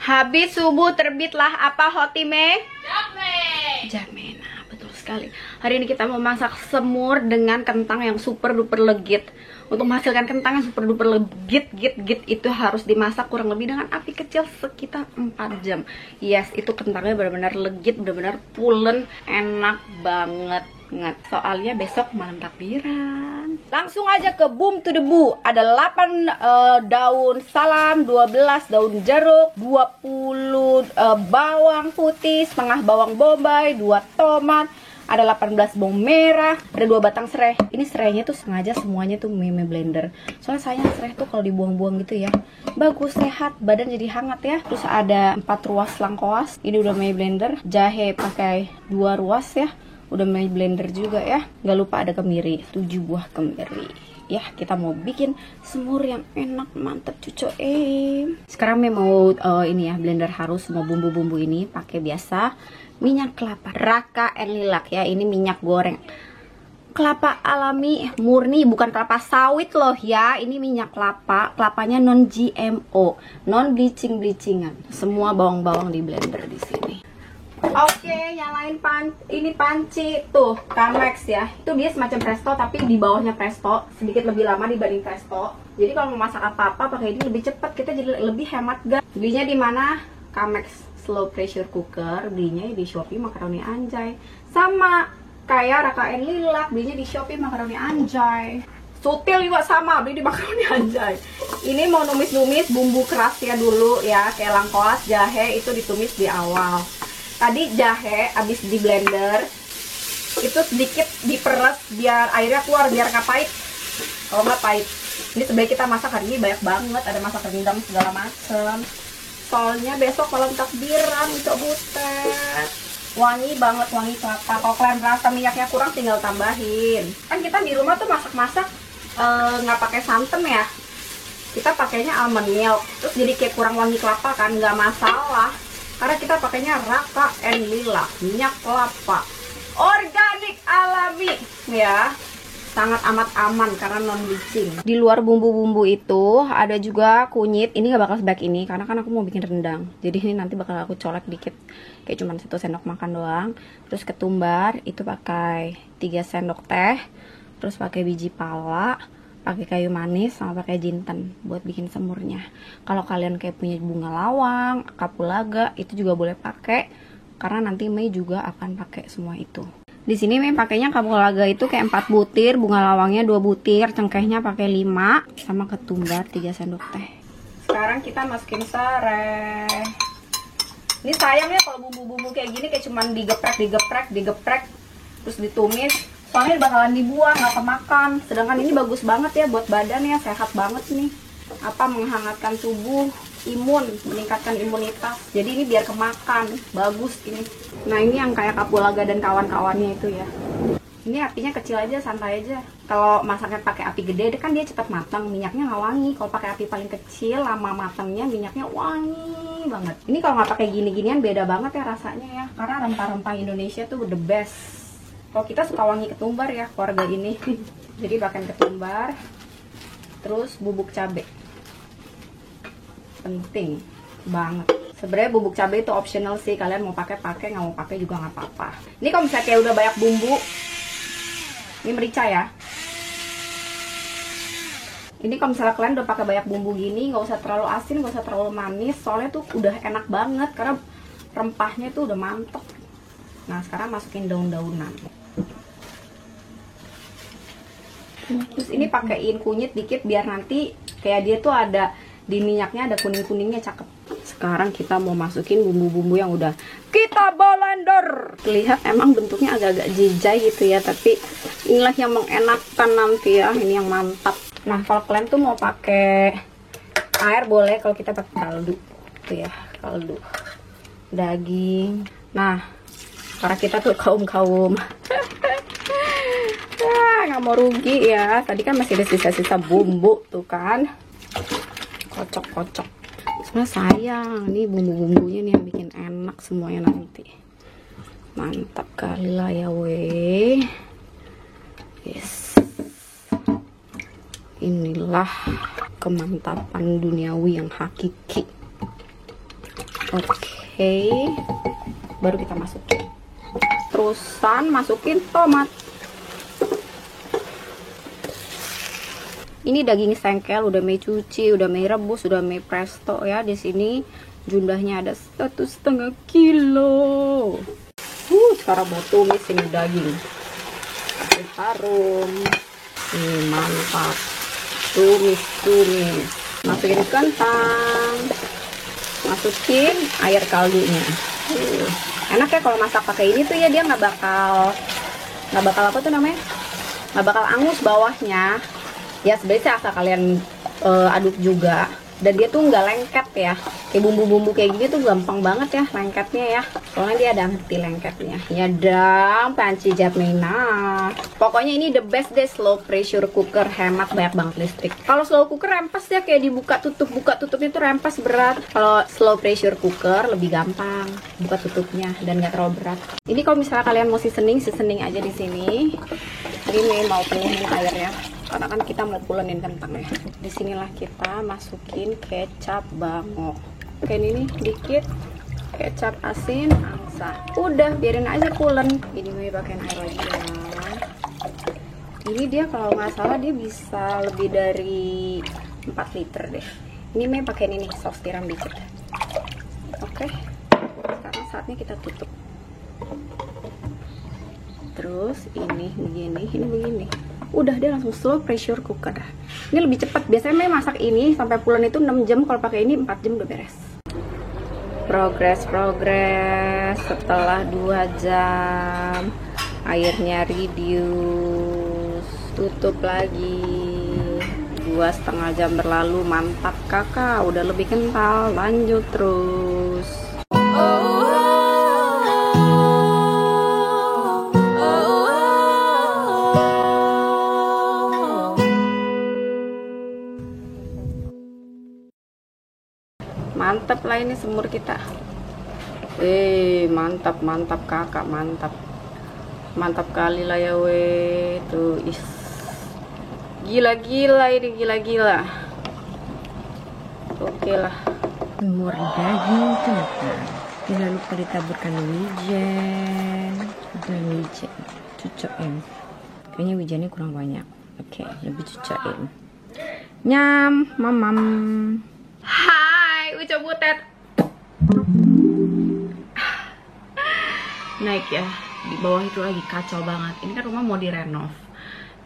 Habis subuh terbitlah apa Hotime? Jamin. Jamin. Nah, betul sekali. Hari ini kita mau masak semur dengan kentang yang super duper legit. Untuk menghasilkan kentang yang super duper legit itu harus dimasak kurang lebih dengan api kecil sekitar 4 jam. Yes, itu kentangnya benar-benar legit, benar-benar pulen, enak banget. Soalnya besok malam takbiran. Langsung aja ke boom to the boo. Ada 8 daun salam, 12 daun jeruk, 20 bawang putih, setengah bawang bombay, 2 tomat, ada 18 bawang merah, ada 2 batang serai. Ini serainya tuh sengaja semuanya tuh meme blender. Soalnya sayang serai tuh kalau dibuang-buang gitu ya. Bagus, sehat, badan jadi hangat ya. Terus ada 4 ruas lengkoas. Ini udah meme blender. Jahe pakai 2 ruas ya. Udah meme blender juga ya. Gak lupa ada kemiri, 7 buah kemiri. Ya, kita mau bikin semur yang enak, mantep cucu. Sekarang mau ini ya, blender harus semua bumbu-bumbu ini pakai biasa minyak kelapa Raka and Lilac ya. Ini minyak goreng kelapa alami murni, bukan kelapa sawit loh ya. Ini minyak kelapa, kelapanya non GMO, non bleachingan. Semua bawang-bawang di blender di sini. Oke, nyalain ini panci tuh, Camex ya. Itu dia semacam presto tapi di bawahnya presto, sedikit lebih lama dibanding presto. Jadi kalau mau masak apa-apa pakai ini lebih cepat, kita jadi lebih hemat gas. Belinya di mana? Camex slow pressure cooker, belinya di Shopee makaroni anjay. Sama kayak Raka and Lilac, belinya di Shopee makaroni anjay. Sutil juga sama, beli di makaroni anjay. Ini mau numis-numis bumbu kerasnya dulu ya, kayak lengkoas, jahe itu ditumis di awal. Tadi jahe habis di blender itu sedikit diperes biar airnya keluar, biar nggak pahit. Kalau nggak pahit, ini sebaiknya kita masak hari ini banyak banget, ada masak rendang segala macem. Soalnya besok malam takbiran, Cok Butet. Wangi banget, wangi kelapa. Kalau kalian merasa minyaknya kurang tinggal tambahin. Kan kita di rumah tuh masak-masak nggak pakai santan ya. Kita pakainya almond milk, terus jadi kayak kurang wangi kelapa kan, nggak masalah. Karena kita pakainya Raka and Lilac, minyak kelapa organik alami ya, sangat amat aman karena non bleaching. Di luar bumbu-bumbu itu ada juga kunyit. Ini gak bakal sebanyak ini karena kan aku mau bikin rendang, jadi ini nanti bakal aku colek dikit, kayak cuman 1 sendok makan doang. Terus ketumbar itu pakai 3 sendok teh. Terus pakai biji pala, pakai kayu manis, sama pakai jinten buat bikin semurnya. Kalau kalian kayak punya bunga lawang, kapulaga, itu juga boleh pakai karena nanti Mei juga akan pakai semua itu. Di sini Mei pakainya kapulaga itu kayak 4 butir, bunga lawangnya 2 butir, cengkehnya pakai 5, sama ketumbar 3 sendok teh. Sekarang kita masukin serai. Ini sayangnya kalau bumbu-bumbu kayak gini kayak cuman digeprek terus ditumis. Soalnya bakalan dibuang, nggak kemakan. Sedangkan ini bagus banget ya buat badan ya, sehat banget nih. Apa, menghangatkan tubuh, imun, meningkatkan imunitas. Jadi ini biar kemakan, bagus ini. Nah ini yang kayak kapulaga dan kawan-kawannya itu ya. Ini apinya kecil aja, santai aja. Kalau masaknya pakai api gede kan dia cepat matang, minyaknya nggak wangi. Kalau pakai api paling kecil, lama matangnya, minyaknya wangi banget. Ini kalau nggak pakai gini-ginian beda banget ya rasanya ya. Karena rempah-rempah Indonesia tuh the best. Kalau kita suka wangi ketumbar ya keluarga ini. Jadi pakai ketumbar, terus bubuk cabai, penting banget. Sebenarnya bubuk cabai itu optional sih, kalian mau pakai, nggak mau pakai juga nggak apa-apa. Ini kalau misalnya kayak udah banyak bumbu, ini merica ya. Ini kalau misalnya kalian udah pakai banyak bumbu gini, nggak usah terlalu asin, nggak usah terlalu manis, soalnya tuh udah enak banget karena rempahnya tuh udah mantep. Nah sekarang masukin daun-daunan. Terus ini pakaiin kunyit dikit biar nanti kayak dia tuh ada di minyaknya, ada kuning-kuningnya, cakep. Sekarang kita mau masukin bumbu-bumbu yang udah kita blender. Lihat emang bentuknya agak-agak jijai gitu ya, tapi inilah yang mengenakan nanti ya, ini yang mantap. Nah kalau kalian tuh mau pakai air boleh, kalau kita pakai kaldu tuh ya, kaldu daging. Nah karena kita tuh kaum nggak mau rugi ya, tadi kan masih ada sisa-sisa bumbu tuh kan, kocok-kocok. Sebenarnya sayang nih bumbu-bumbunya nih yang bikin enak semuanya nanti. Mantap kali lah ya weh. Yes, inilah kemantapan duniawi yang hakiki. Oke, baru kita masukin. Terusan masukin tomat. Ini daging sengkel udah Mei cuci, udah Mei rebus, udah Mei presto ya. Di sini jumlahnya ada 1,5 kilo. Sekarang mau tumis ini daging. Kasih harum. Mantap. Tumis. Masukin kentang. Masukin air kaldunya. Enak ya kalau masak pakai ini tuh ya, dia nggak bakal apa tuh namanya? Nggak bakal angus bawahnya. Ya sebenarnya sih asal kalian aduk juga, dan dia tuh nggak lengket ya. Kayak bumbu-bumbu kayak gini tuh gampang banget ya lengketnya ya, soalnya dia ada henti lengketnya ya. Dan panci Japmena, pokoknya ini the best deh. Slow pressure cooker, hemat banyak banget listrik. Kalau slow cooker rempes ya, kayak dibuka tutup itu rempes berat. Kalau slow pressure cooker lebih gampang buka tutupnya dan nggak terlalu berat. Ini kalau misalnya kalian mau seasoning aja di sini. Ini mau penuhin airnya karena kan kita mau pulenin kentang ya. Disinilah kita masukin kecap bangok. Oke, ini dikit kecap asin angsa. Udah biarin aja pulen. Ini mau pakai air lagi ya. Ini dia kalau nggak salah dia bisa lebih dari 4 liter deh. Ini Mei pakai ini saus tiram dikit. Oke, sekarang saatnya kita tutup. Terus ini begini. Udah dia langsung slow pressure cooker. Ini lebih cepat. Biasanya Mei masak ini sampai pulen itu 6 jam, kalau pakai ini 4 jam udah beres. Progres. Setelah 2 jam airnya reduce. Tutup lagi. 2,5 jam berlalu. Mantap kakak, udah lebih kental. Lanjut terus. Mantap lah ini semur kita. Mantap kakak, mantap kali lah ya tuh. Gila ini, gila. Oke lah. Semur daging kentang. Jangan lupa ditaburkan wijen. Cucokin. Kayaknya wijennya kurang banyak. Oke, lebih cucokin. Nyam, mamam. Hai, Uca Butet. Naik ya. Di bawah itu lagi kacau banget. Ini kan rumah mau direnov.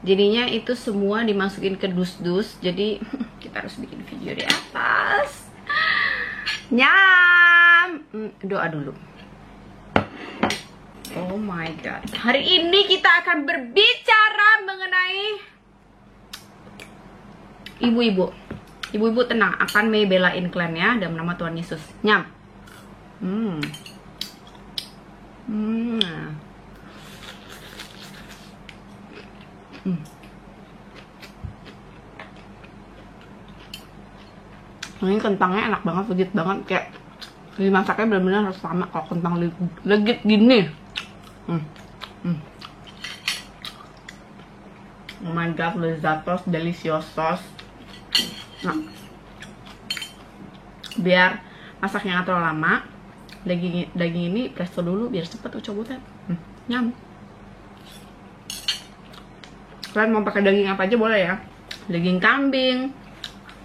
Jadinya itu semua dimasukin ke dus-dus. Jadi kita harus bikin video di atas. Nyam. Doa dulu. Oh my god. Hari ini kita akan berbicara mengenai ibu-ibu. Ibu-ibu tenang, akan Mei belain kalian ya, dalam nama Tuhan Yesus. Nyam. Ini kentangnya enak banget, legit banget. Kayak dimasaknya benar-benar harus sama kalau kentang legit gini. Oh my god, lezatos, deliciosos. Nah, biar masaknya nggak terlalu lama, daging ini presto dulu biar cepet coba. Nyam. Kalian mau pakai daging apa aja boleh ya. Daging kambing,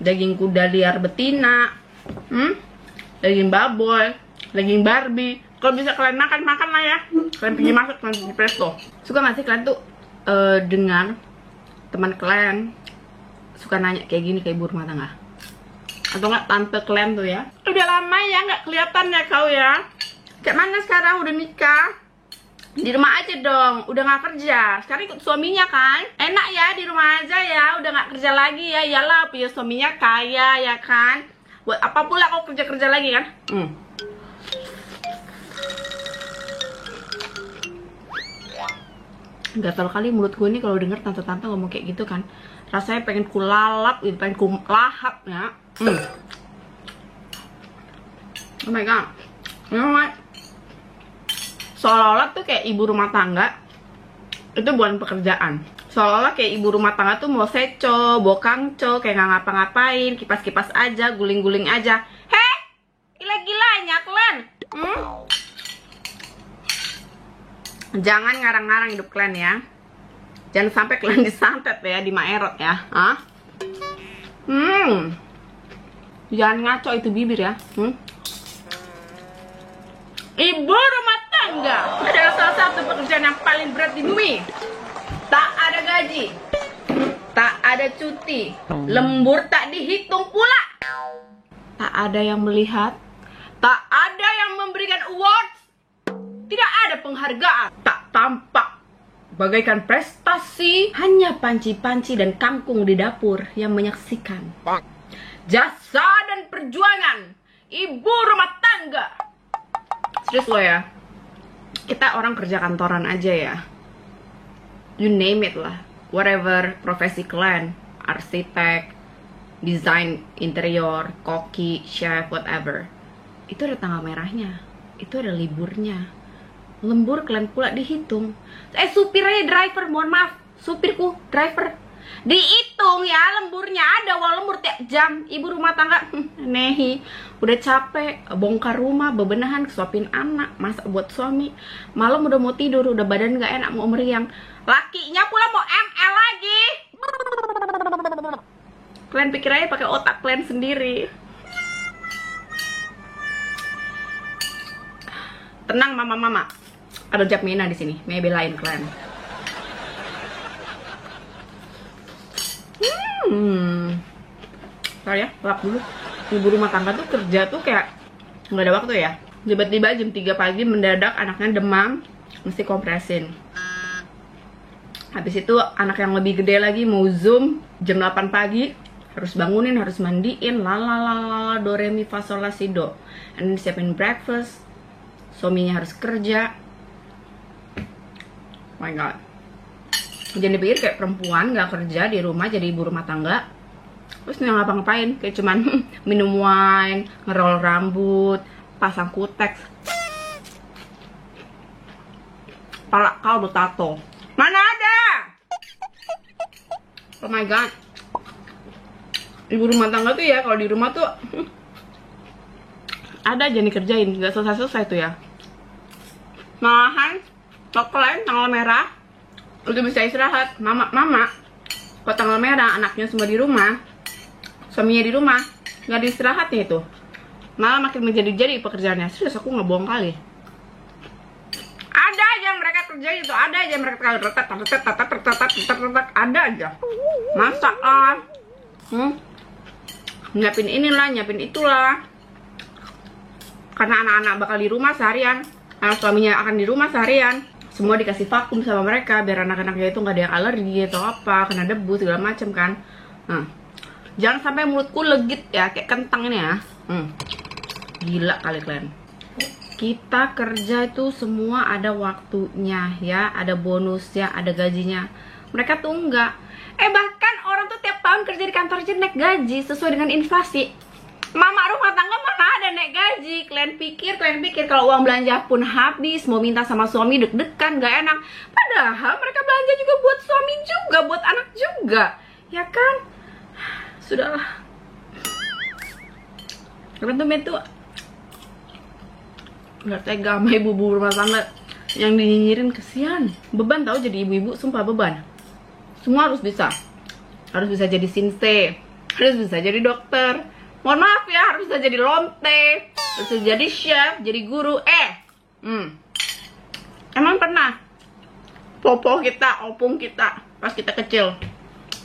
daging kuda liar betina, daging baboy, daging Barbie. Kalau bisa kalian makan lah ya. Kalian pergi masak, kalian pergi presto. Suka nggak sih kalian tuh dengar teman kalian suka nanya kayak gini, kayak ibu rumah tangga atau nggak tante kalian tuh ya, udah lama ya nggak kelihatan ya kau ya, kayak mana sekarang udah nikah, di rumah aja dong, udah nggak kerja, sekarang ikut suaminya kan, enak ya di rumah aja ya, udah nggak kerja lagi ya, iyalah punya suaminya kaya ya kan, buat apa pula kau kerja lagi kan. Gak tau kali mulut gue ini kalau denger tante-tante ngomong kayak gitu kan, rasanya pengen kulalap gitu, pengen kulahap ya. Oh my god, seolah-olah tuh kayak ibu rumah tangga itu bukan pekerjaan. Seolah-olah kayak ibu rumah tangga tuh mau seco, bokangco, kayak nggak ngapa-ngapain, kipas-kipas aja, guling-guling aja. Heh, gila-gilanya ya kalian. Jangan ngarang-ngarang hidup kalian ya. Jangan sampai kalian disantet ya di Maerot ya. Jangan ngaco itu bibir ya. Ibu rumah tangga adalah salah satu pekerjaan yang paling berat di bumi. Tak ada gaji, tak ada cuti, lembur tak dihitung pula. Tak ada yang melihat, tak ada yang memberikan awards, tidak ada penghargaan, tak tampak bagaikan prestasi. Hanya panci-panci dan kangkung di dapur yang menyaksikan jasa dan perjuangan ibu rumah tangga. Serius lo ya, kita orang kerja kantoran aja ya, you name it lah, whatever profesi kalian, arsitek, desain interior, koki, chef, whatever, itu ada tanggal merahnya, itu ada liburnya. Lembur kalian pula dihitung. Supir aja, driver, mohon maaf, supirku, driver, dihitung ya lemburnya, ada walau lembur tiap jam. Ibu rumah tangga nehi, udah capek bongkar rumah, bebenahan, suapin anak, masak buat suami, malam udah mau tidur, udah badan gak enak, mau meriang, lakinya pula mau ML lagi. Kalian pikir aja pakai otak kalian sendiri. Tenang mama-mama, ada Japmina di sini, Mei belain kalian. Sorry ya, lap dulu. Ibu rumah tangga tuh kerja tuh kayak nggak ada waktu ya. Tiba-tiba jam 3 pagi mendadak anaknya demam, mesti kompresin. Habis itu anak yang lebih gede lagi mau zoom jam 8 pagi, harus bangunin, harus mandiin, lalalala, do re mi fa sol la si do. And then siapin breakfast. Suaminya harus kerja. Oh my god. Jangan dipikir kayak perempuan gak kerja di rumah jadi ibu rumah tangga terus nggak ngapa-ngapain, kayak cuman minum wine, ngerol rambut, pasang kutex, pala kau udah tato, mana ada. Oh my god, ibu rumah tangga tuh ya kalau di rumah tuh ada aja nih kerjain, nggak selesai-selesai tuh ya. Malahan kalau kalian tanggal merah udah bisa istirahat, mama kalau tanggal merah anaknya semua di rumah, suaminya di rumah, nggak diistirahatnya itu, malah makin menjadi-jadi pekerjaannya. Serius, aku nggak bohong kali. Ada aja mereka kerja itu, ada aja mereka ada aja masak lah, nyiapin inilah, nyiapin itulah, karena anak-anak bakal di rumah seharian, suaminya akan di rumah seharian. Semua dikasih vakum sama mereka biar anak-anaknya itu nggak ada yang alergi atau apa, kena debu segala macem kan. Jangan sampai mulutku legit ya kayak kentang ini ya. Gila kali kalian. Kita kerja itu semua ada waktunya ya, ada bonusnya, ada gajinya. Mereka tuh enggak. Bahkan orang tuh tiap tahun kerja di kantor aja naik gaji sesuai dengan inflasi. Mama rumah tangga mana ada naik gaji. Kalian pikir kalau uang belanja pun habis, mau minta sama suami deg-degan, gak enak. Padahal mereka belanja juga buat suami juga, buat anak juga, ya kan? Sudahlah. Kalian tuh nggak tega sama ibu-ibu rumah tangga yang dinyinyirin, kesian. Beban tau jadi ibu-ibu, sumpah beban. Semua harus bisa jadi sinse, harus bisa jadi dokter. Mohon maaf ya, harus bisa jadi lonte, harus bisa jadi chef, jadi guru. Emang pernah popo kita, opung kita pas kita kecil,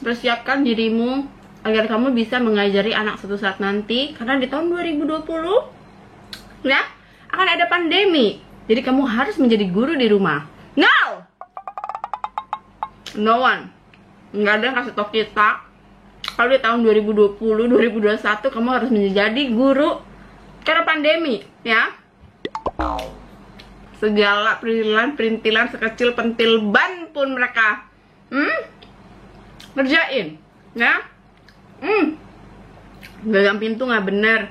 persiapkan dirimu agar kamu bisa mengajari anak suatu saat nanti, karena di tahun 2020 ya akan ada pandemi. Jadi kamu harus menjadi guru di rumah. No one, nggak ada yang kasih tau kita kalau di tahun 2020, 2021 kamu harus menjadi guru karena pandemi ya. Segala perintilan sekecil pentil ban pun mereka kerjain ya. Gagang pintu nggak bener,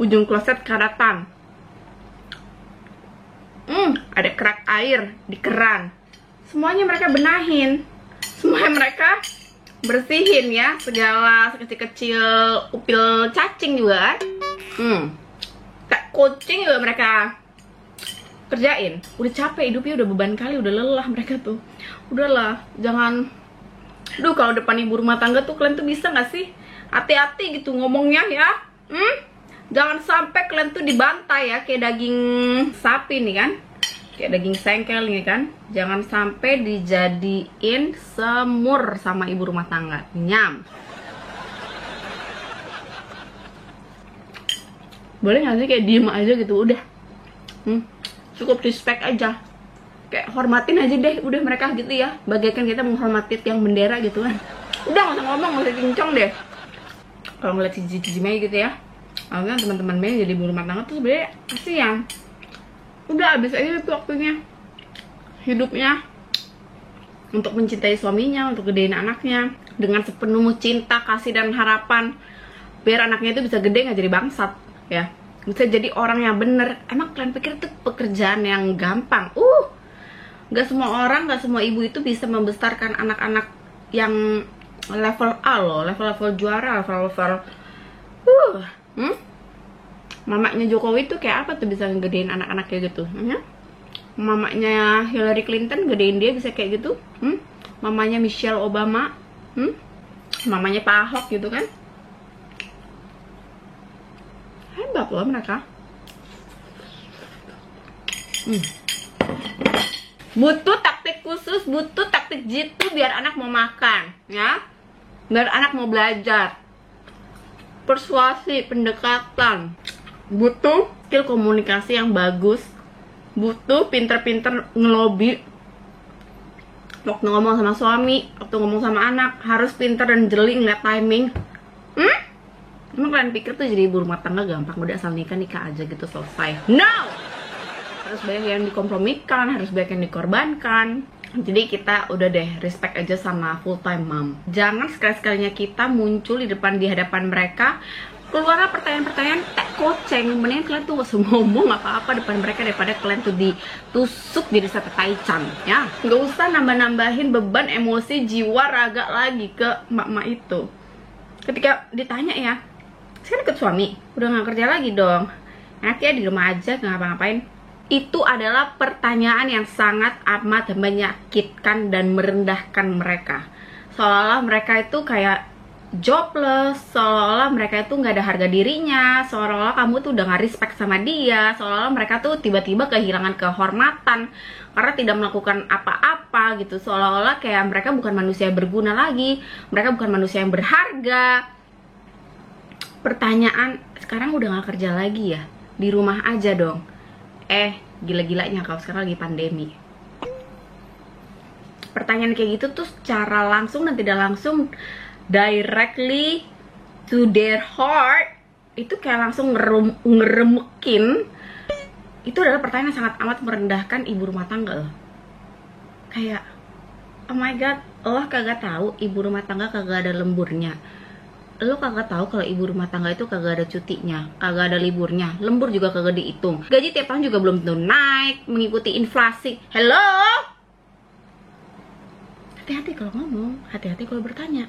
ujung kloset karatan, ada kerak air di keran, semuanya mereka benahin, semuanya mereka bersihin ya, segala sekecil-kecil upil cacing juga kan. coaching juga mereka kerjain. Udah capek hidupnya, udah beban kali, udah lelah mereka tuh. Udahlah, jangan. Duh, kalau depan ibu rumah tangga tuh kalian tuh bisa gak sih hati-hati gitu ngomongnya ya. Jangan sampai kalian tuh dibantai ya, kayak daging sapi nih kan, kayak daging sengkel nih kan. Jangan sampai dijadiin semur sama ibu rumah tangga. Nyam. Boleh gak sih kayak diem aja gitu, udah. Cukup respect aja, kayak hormatin aja deh, udah mereka gitu ya. Bagaikan kita menghormati yang bendera gitu kan. Udah gak usah ngomong, gak usah cincong deh. Kalau ngeliat cici-cici Mei gitu ya, awalnya teman-teman Mei jadi ibu rumah tangga tuh sebenarnya kasihan. Udah habis aja itu waktunya, hidupnya untuk mencintai suaminya, untuk gedein anaknya dengan sepenuh cinta, kasih dan harapan, biar anaknya itu bisa gede gak jadi bangsat ya, bisa jadi orang yang bener. Emang kalian pikir itu pekerjaan yang gampang? Gak semua orang, gak semua ibu itu bisa membesarkan anak-anak yang level A loh, level-level juara, level-level mamanya Jokowi tuh kayak apa tuh bisa ngegedein anak-anak kayak gitu ya? Mamanya Hillary Clinton gedein dia bisa kayak gitu. Mamanya Michelle Obama, mamanya Pak Ahok gitu kan. Hebat loh mereka. Butuh taktik khusus, butuh taktik jitu biar anak mau makan ya, biar anak mau belajar. Persuasi, pendekatan, butuh skill komunikasi yang bagus, butuh pinter-pinter ngelobi. Waktu ngomong sama suami, waktu ngomong sama anak, harus pinter dan jeli ngeliat timing. Emang kalian pikir tuh jadi ibu rumah tangga gampang? Udah asal nikah aja gitu selesai? No! Harus banyak yang dikompromikan, harus banyak yang dikorbankan. Jadi kita udah deh respect aja sama full time mom. Jangan sekali-sekalinya kita muncul di hadapan mereka keluar pertanyaan-pertanyaan koceng. Mendingan kalian tuh gak usah ngomong apa-apa depan mereka daripada kalian tuh ditusuk jadi sate taichan ya. Gak usah nambah-nambahin beban emosi jiwa raga lagi ke mak-mak itu. Ketika ditanya ya, saya deket suami, udah gak kerja lagi dong, nanti ya di rumah aja gak ngapa-ngapain. Itu adalah pertanyaan yang sangat amat menyakitkan dan merendahkan mereka. Seolah-olah mereka itu kayak jobless, seolah-olah mereka itu nggak ada harga dirinya, seolah-olah kamu tuh udah nggak respect sama dia, seolah-olah mereka tuh tiba-tiba kehilangan kehormatan karena tidak melakukan apa-apa gitu, seolah-olah kayak mereka bukan manusia yang berguna lagi, mereka bukan manusia yang berharga. Pertanyaan, sekarang udah nggak kerja lagi ya, di rumah aja dong. Gila-gilanya kalau sekarang lagi pandemi. Pertanyaan kayak gitu tuh secara langsung dan tidak langsung, directly to their heart, itu kayak langsung ngeremekin. Itu adalah pertanyaan yang sangat amat merendahkan ibu rumah tangga loh. Kayak, oh my god, lo kagak tahu ibu rumah tangga kagak ada lemburnya. Lo kagak tahu kalau ibu rumah tangga itu kagak ada cutinya, kagak ada liburnya, lembur juga kagak dihitung, gaji tiap tahun juga belum tentu naik mengikuti inflasi. Hello, hati-hati kalau ngomong, hati-hati kalau bertanya.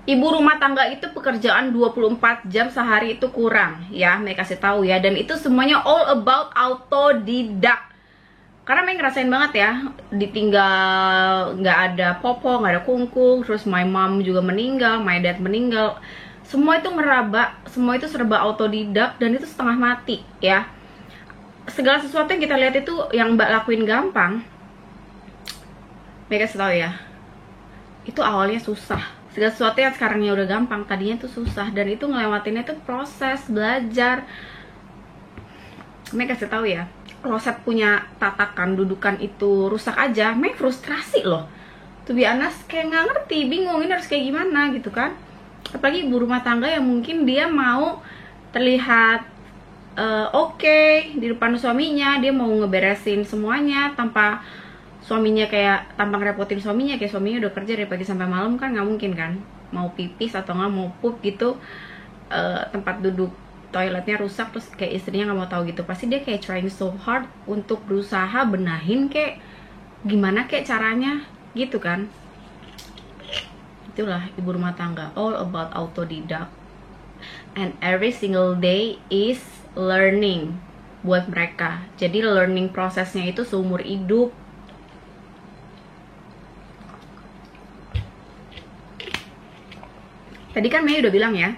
Ibu rumah tangga itu pekerjaan 24 jam sehari itu kurang ya, mereka kasih tahu ya, dan itu semuanya all about autodidak. Karena Mei ngerasain banget ya, ditinggal, nggak ada popo, nggak ada kungkung, terus my mom juga meninggal, my dad meninggal. Semua itu ngeraba, semua itu serba autodidak, dan itu setengah mati ya. Segala sesuatu yang kita lihat itu yang Mbak lakuin gampang, Mei kasih tahu ya, itu awalnya susah. Segala sesuatu yang sekarangnya udah gampang, tadinya itu susah, dan itu ngelewatinnya itu proses belajar. Mei kasih tahu ya, kloset punya tatakan dudukan itu rusak aja, Mei frustrasi loh. To be honest, kayak nggak ngerti, bingung ini harus kayak gimana gitu kan. Apalagi ibu rumah tangga yang mungkin dia mau terlihat oke di depan suaminya, dia mau ngeberesin semuanya tanpa suaminya, kayak tanpa ngerepotin suaminya, kayak suaminya udah kerja dari pagi sampai malam kan, nggak mungkin kan. Mau pipis atau nggak mau pup gitu, tempat duduk toiletnya rusak terus kayak istrinya nggak mau tahu gitu, pasti dia kayak trying so hard untuk berusaha benahin kayak gimana kayak caranya gitu kan. Itulah ibu rumah tangga, all about autodidak, and every single day is learning. buat mereka. Jadi learning prosesnya itu seumur hidup. Tadi kan Mei udah bilang ya,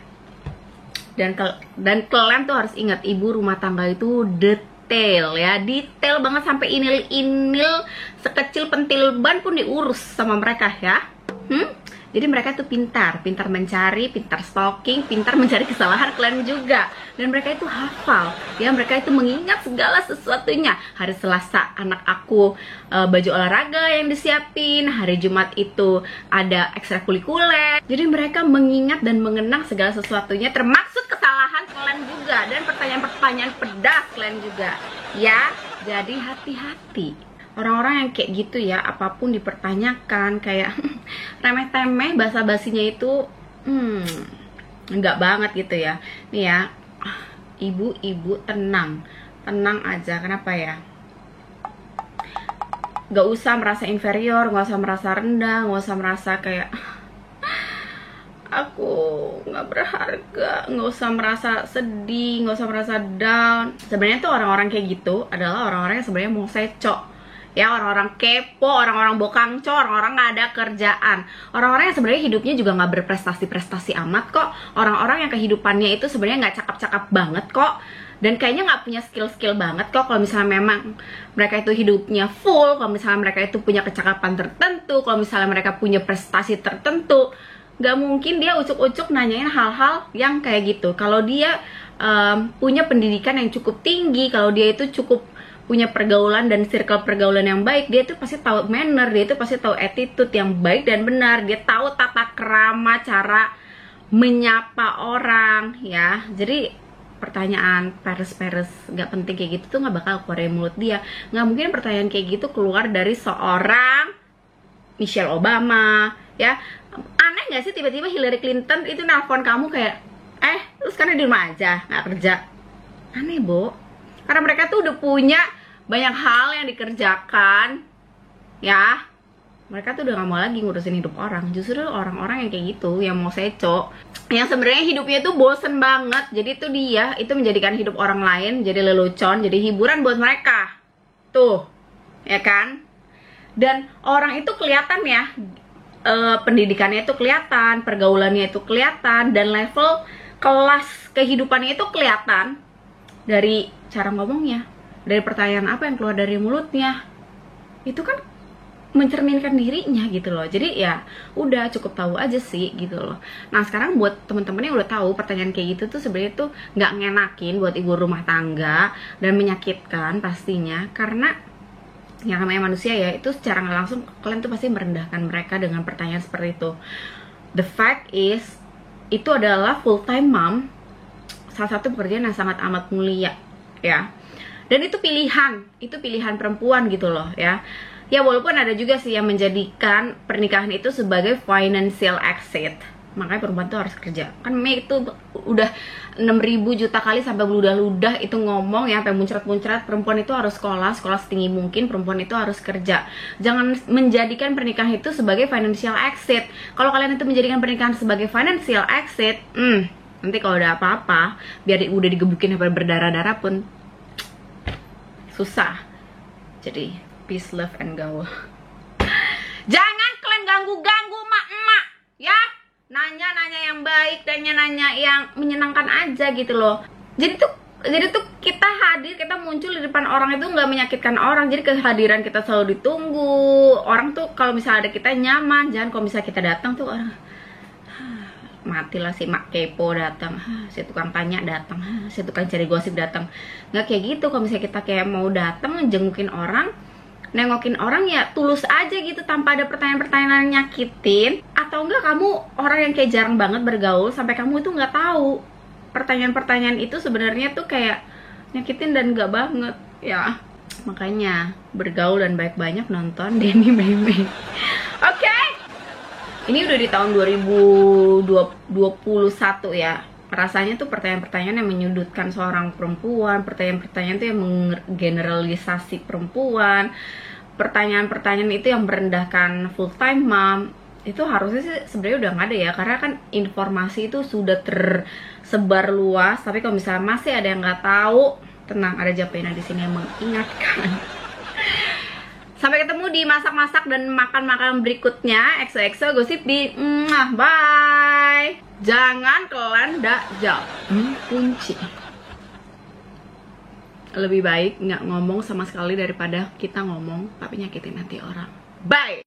dan kalian tuh harus ingat, ibu rumah tangga itu detail ya, detail banget sampai inil-inil sekecil pentil ban pun diurus sama mereka ya. Jadi mereka tuh pintar mencari, pintar stalking, pintar mencari kesalahan kalian juga. Dan mereka itu hafal, ya, mereka itu mengingat segala sesuatunya. Hari Selasa anak aku baju olahraga yang disiapin, hari Jumat itu ada ekstrakurikuler. Jadi mereka mengingat dan mengenang segala sesuatunya, termasuk kesalahan kalian juga dan pertanyaan-pertanyaan pedas kalian juga. Ya, jadi hati-hati. Orang-orang yang kayak gitu ya, apapun dipertanyakan, kayak remeh-temeh, basa-basinya itu enggak banget gitu ya. Nih ya, ibu-ibu tenang aja. Kenapa ya? Gak usah merasa inferior, gak usah merasa rendah, gak usah merasa kayak aku nggak berharga, nggak usah merasa sedih, nggak usah merasa down. Sebenarnya tuh orang-orang kayak gitu adalah orang-orang yang sebenarnya mau secok. Ya, orang-orang kepo, orang-orang bokangco, orang-orang nggak ada kerjaan, orang-orang yang sebenarnya hidupnya juga nggak berprestasi-prestasi amat kok, orang-orang yang kehidupannya itu sebenarnya nggak cakep-cakep banget kok, dan kayaknya nggak punya skill-skill banget kok. Kalau misalnya memang mereka itu hidupnya full, kalau misalnya mereka itu punya kecakapan tertentu, kalau misalnya mereka punya prestasi tertentu, nggak mungkin dia ucuk-ucuk nanyain hal-hal yang kayak gitu. Kalau dia punya pendidikan yang cukup tinggi, kalau dia itu cukup punya pergaulan dan circle pergaulan yang baik, dia itu pasti tahu manner, dia itu pasti tahu attitude yang baik dan benar, dia tahu tata krama, cara menyapa orang ya. Jadi pertanyaan peres-peres gak penting kayak gitu tuh gak bakal keluar dari mulut dia. Gak mungkin pertanyaan kayak gitu keluar dari seorang Michelle Obama ya. Aneh gak sih tiba-tiba Hillary Clinton itu nelfon kamu kayak, lu sekarang di rumah aja, gak kerja? Aneh, Bo. Karena mereka tuh udah punya banyak hal yang dikerjakan ya. Mereka tuh udah gak mau lagi ngurusin hidup orang. Justru orang-orang yang kayak gitu, yang mau seco, yang sebenarnya hidupnya tuh bosen banget, jadi tuh dia itu menjadikan hidup orang lain jadi lelucon, jadi hiburan buat mereka tuh, ya kan. Dan orang itu kelihatan ya, pendidikannya itu kelihatan, pergaulannya itu kelihatan, dan level kelas kehidupannya itu kelihatan dari cara ngomongnya, dari pertanyaan apa yang keluar dari mulutnya. Itu kan mencerminkan dirinya gitu loh. Jadi ya udah cukup tahu aja sih gitu loh. Nah sekarang buat temen-temen yang udah tahu pertanyaan kayak gitu tuh sebenarnya tuh nggak ngenakin buat ibu rumah tangga dan menyakitkan pastinya, karena yang namanya manusia ya, itu secara nggak langsung kalian tuh pasti merendahkan mereka dengan pertanyaan seperti itu. The fact is, itu adalah full time mom, salah satu pekerjaan yang sangat amat mulia ya, dan itu pilihan perempuan gitu loh ya. Ya walaupun ada juga sih yang menjadikan pernikahan itu sebagai financial exit, makanya perempuan tuh harus kerja. Kan Mei itu udah 6.000 juta kali sampai ludah-ludah itu ngomong ya, sampai muncrat-muncrat, perempuan itu harus sekolah setinggi mungkin, perempuan itu harus kerja. Jangan menjadikan pernikahan itu sebagai financial exit. Kalau kalian itu menjadikan pernikahan sebagai financial exit, nanti kalau ada apa-apa, biar udah digebukin sampai berdarah-darah pun susah. Jadi peace, love, and gaul. Jangan kalian ganggu-ganggu emak-emak ya. Nanya-nanya yang baik, nanya-nanya yang menyenangkan aja gitu loh. Jadi tuh kita hadir, kita muncul di depan orang itu nggak menyakitkan orang. Jadi kehadiran kita selalu ditunggu. Orang tuh kalau misalnya ada kita nyaman. Jangan kalau misalnya kita datang tuh orang, matilah si mak kepo datang, si tukang tanya datang, si tukang cari gosip datang. Nggak kayak gitu. Kalau misalnya kita kayak mau datang jengukin orang, nengokin orang, ya tulus aja gitu, tanpa ada pertanyaan-pertanyaan yang nyakitin. Atau enggak kamu orang yang kayak jarang banget bergaul sampai kamu itu nggak tahu pertanyaan-pertanyaan itu sebenarnya tuh kayak nyakitin dan nggak banget ya. Makanya bergaul dan banyak nonton Denny Mei. Oke. Ini udah di tahun 2021 ya. Rasanya tuh pertanyaan-pertanyaan yang menyudutkan seorang perempuan, pertanyaan-pertanyaan tuh yang menggeneralisasi perempuan, pertanyaan-pertanyaan itu yang merendahkan full time mom. Itu harusnya sih sebenarnya udah nggak ada ya, karena kan informasi itu sudah tersebar luas. Tapi kalau misalnya masih ada yang nggak tahu, Tenang, ada Japena di sini yang mengingatkan. Sampai ketemu di masak-masak dan makan-makan berikutnya. XOXO gosip di bye. Jangan telan dakjal. Kunci. Lebih baik nggak ngomong sama sekali daripada kita ngomong tapi nyakitin hati orang. Bye.